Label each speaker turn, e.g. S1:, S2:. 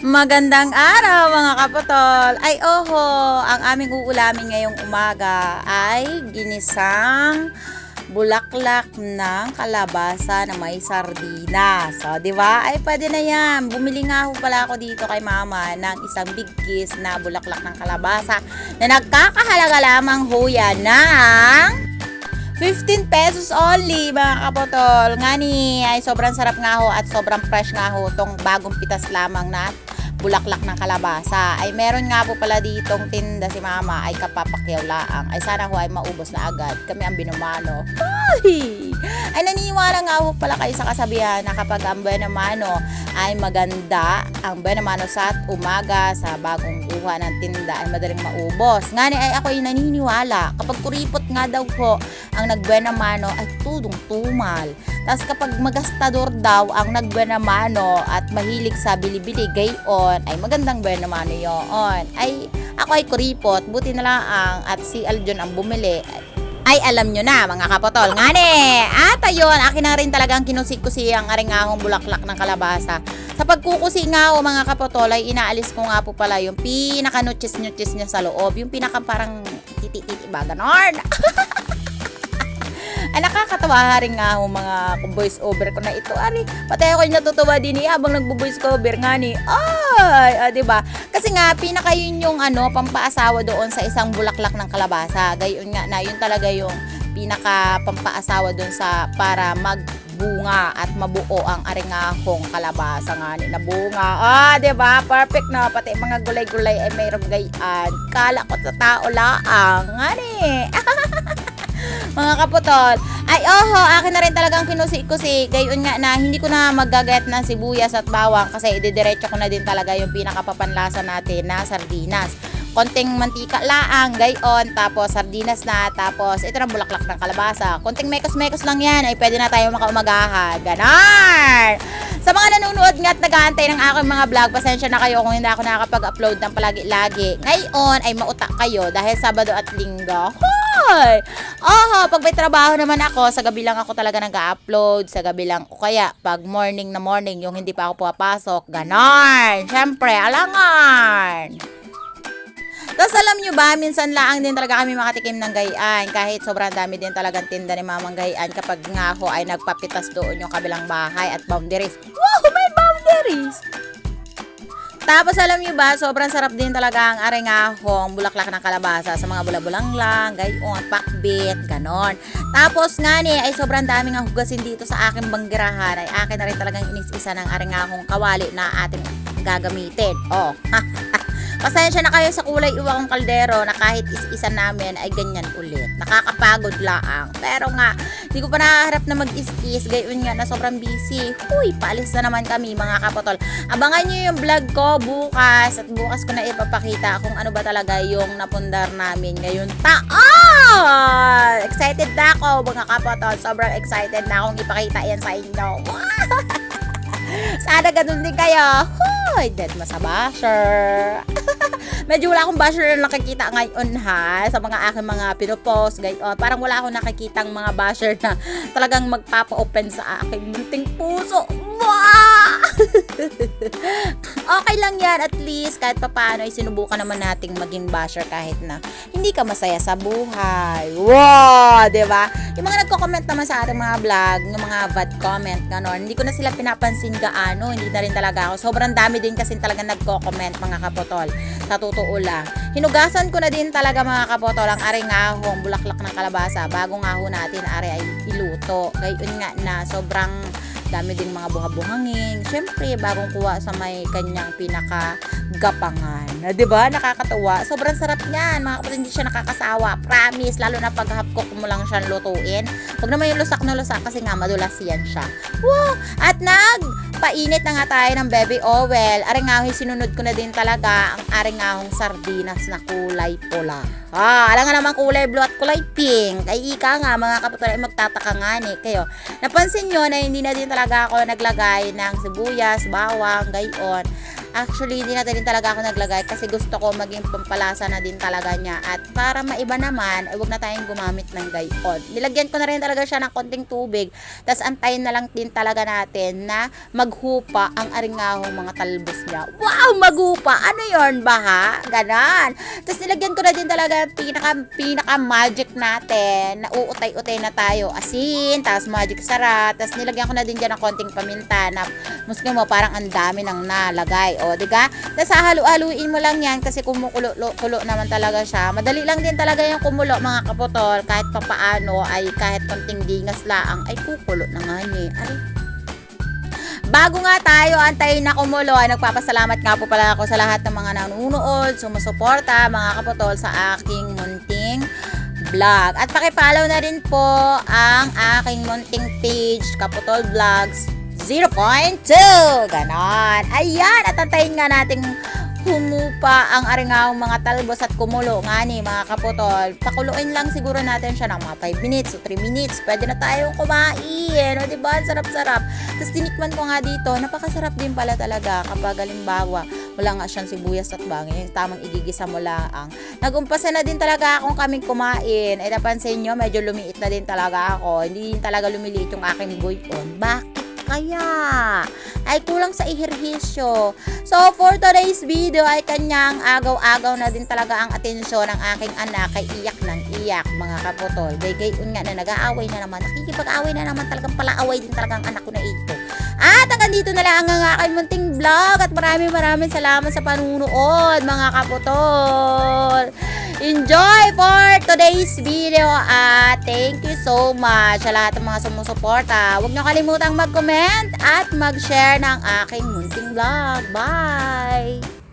S1: Magandang araw mga kapatol. Ay oho, ang aming uulamin ngayong umaga ay ginisang bulaklak ng kalabasa na may sardinas. So, di ba? Ay pwede na yan. Bumili nga ho pala ako dito kay mama ng isang big kiss na bulaklak ng kalabasa na nagkakahalaga lamang ho yan ng 15 pesos only mga kapotol. Nga ni ay sobrang sarap nga ho at sobrang fresh nga ho tong bagong pitas lamang na bulaklak ng kalabasa. Ay meron nga po pala ditong tinda si mama ay kapapakyaw laang. Ay sana ho ay maubos na agad. Kami ang binumano. Ay naniniwala nga ho pala kayo sa kasabihan na kapag ang buwan mano ay maganda, ang buwan mano sa umaga sa bagong kuha ng tinda ay madaling maubos. Nga ni ay ako ay naniniwala. Kapag kuripot nga daw po ang nagbuwan mano ay tudong tumal. Tapos kapag magastador daw ang nagbuwan mano at mahilig sa bili-bili gayon ay magandang buwan mano yon. Ay ako ay kuripot, buti na lang at si Aljon ang bumili. Ay alam nyo na mga kapotol. Ngani! At ayun, akin na rin talagang kinusi-kusi ang aringahong bulaklak ng kalabasa. Sa pagkukusi nga o mga kapotol ay inaalis ko nga po pala yung pinaka-nutsis-nutsis niya sa loob. Yung pinaka parang titi-titi ba? Ganon! Ay nakakatawa rin nga ho mga voice over ko na ito. Ari, pati ako yung natutuwa din habang nagbo-voice cover nga ni. Ay, 'di ba? Kasi nga pinaka yun yung pampaasawa doon sa isang bulaklak ng kalabasa. Gayon nga na yun talaga yung pinaka pampaasawa doon sa para magbunga at mabuo ang aringahong kalabasa nga ni na bunga. 'Di ba? Perfect na pati mga gulay-gulay ay mayroong gayan. Kala ko sa tao laang. Ngani. Mga kaputol, ay oho, akin na rin talagang kinusi-kusi. Gayon nga na hindi ko na maggagayat ng sibuyas at bawang kasi ididiretso ko na din talaga yung pinakapapanlasa natin na sardinas. Konting mantika laang, gayon, tapos sardinas na, tapos ito ng bulaklak ng kalabasa. Konting mekos-mekos lang yan, ay pwede na tayo makaumagahan. Ganon! Sa mga nanonood nga at nag-aantay ng aking mga vlog, pasensya na kayo kung hindi ako nakakapag-upload ng palagi-lagi. Ngayon ay mautak kayo dahil Sabado at Linggo. Hoy! Oho, pag may trabaho naman ako, sa gabi lang ako talaga nag-upload, sa gabi lang o kaya pag morning na morning, yung hindi pa ako pumapasok, ganon. Siyempre, alangan. Tapos alam nyo ba, minsan laang din talaga kami makatikim ng gayaan. Kahit sobrang dami din talagang tinda ni mamang gayaan kapag nga ako ay nagpapitas doon yung kabilang bahay at boundaries. Wow, may boundaries! Tapos alam nyo ba, sobrang sarap din talaga ang arengahong bulaklak ng kalabasa sa mga bulabulang lang, gayon, pakbit, ganon. Tapos nga ni, ay sobrang daming ang hugasin dito sa aking banggirahan. Ay akin na rin talagang inis-isa ng arengahong kawali na ating gagamitin. Oh, pasensya na kayo sa kulay iwakong kaldero na kahit is-isa namin ay ganyan ulit. Nakakapagod laang. Pero nga, hindi ko pa nakaharap na mag-is-is. Gayon nga na sobrang busy. Huy, paalis na naman kami mga kapotol. Abangan nyo yung vlog ko bukas. At bukas ko na ipapakita kung ano ba talaga yung napundar namin ngayon taon. Excited na ako mga kapotol. Sobrang excited na akong ipakita yan sa inyo. Sana ganun din kayo. Hoy, dead ma sa basher. Medyo wala akong basher na nakikita ngayon ha sa mga aking mga pinopost gayon. Parang wala akong nakikitang mga basher na talagang magpapa-open sa aking munting puso. Okay lang yan, at least kahit papaano ay sinubukan naman nating maging basher kahit na hindi ka masaya sa buhay. Wow, 'di ba? Yung mga nagko-comment naman sa ating mga vlog, yung mga bad comment ganon, hindi ko na sila pinapansin gaano, hindi na rin talaga ako. Sobrang dami din kasi talaga nagko-comment mga kapotol. Sa totoo lang. Hinugasan ko na din talaga mga kapotol ang aringahong bulaklak ng kalabasa bago nga ho natin are ay iluto. Gayon nga na sobrang dami ding mga buha-buhangin. Siyempre, bagong kuha sa may kanyang pinaka-gapangan. Diba? Nakakatawa. Sobrang sarap niyan. Mga kapatid, hindi siya nakakasawa. Promise. Lalo na pag half-cook mo lang siyang lutuin. Huwag naman yung lusak na lusak kasi nga madulas yan siya. Wow! At painit na nga tayo ng baby oil. Aringahoy, sinunod ko na din talaga ang aringahong sardinas na kulay pula. Alam nga naman kulay blue at kulay pink. Ay ika nga mga kapatid ay magtataka nga ni kayo. Napansin nyo na hindi na din talaga ako naglagay ng sibuyas, bawang, gayon. Actually, hindi na din talaga ako naglagay kasi gusto ko maging pampalasa na din talaga niya. At para maiba naman, ay huwag na tayong gumamit ng gayon. Nilagyan ko na rin talaga siya ng konting tubig. Tapos antayin na lang din talaga natin na maghupa ang aringahong mga talbos niya. Wow! Maghupa! Ano yon ba ha? Ganon. Tapos nilagyan ko na din talaga pinaka magic natin na uutay-utay na tayo. Asin, tapos magic sarap. Tapos nilagyan ko na din dyan ng konting paminta na muslim mo parang ang dami nang nalagay. O, diga? Tapos hahalu-haluin mo lang yan kasi kumukulo naman talaga siya. Madali lang din talaga yung kumulo mga kaputol. Kahit papaano ay kahit konting dingas laang ay kukulo na nga niya. Aray. Bago nga tayo antayin na kumulo, ay nagpapasalamat nga po pala ako sa lahat ng mga nanonood, sumusuporta mga kaputol sa aking munting vlog. At pakipollow na rin po ang aking munting page, Kaputol Vlogs 0.2. Ganon. Ayan. At antayin nga natin humupa ang aringawang mga talbos at kumulo nga ni mga kaputol. Pakuluin lang siguro natin siya ng mga 5 minutes o 3 minutes. Pwede na tayong kumain. O diba? Sarap-sarap. Tapos tinikman ko nga dito. Napakasarap din pala talaga kapag halimbawa wala nga siyang sibuyas at bangin. Yung tamang igigisa mo lang. Nag-umpasa na din talaga akong kaming kumain. Ay napansin nyo, medyo lumiit na din talaga ako. Hindi din talaga lumiliit yung aking buyon. Bakit kaya? Ay kulang sa ehersisyo. So for today's video ay kanyang agaw-agaw na din talaga ang atensyon ng aking anak kay iyak ng iyak mga kaputol. Gayon nga na nag-aaway na naman. Nakikipag-away na naman talagang palaaway din talagang anak ko na ito. At hanggang dito na lang ang aking munting vlog at maraming salamat sa panunood mga kaputol. Enjoy for today's video at thank you so much sa lahat ng mga sumusuporta. Huwag niyo kalimutang mag-comment at mag-share ng aking munting vlog. Bye!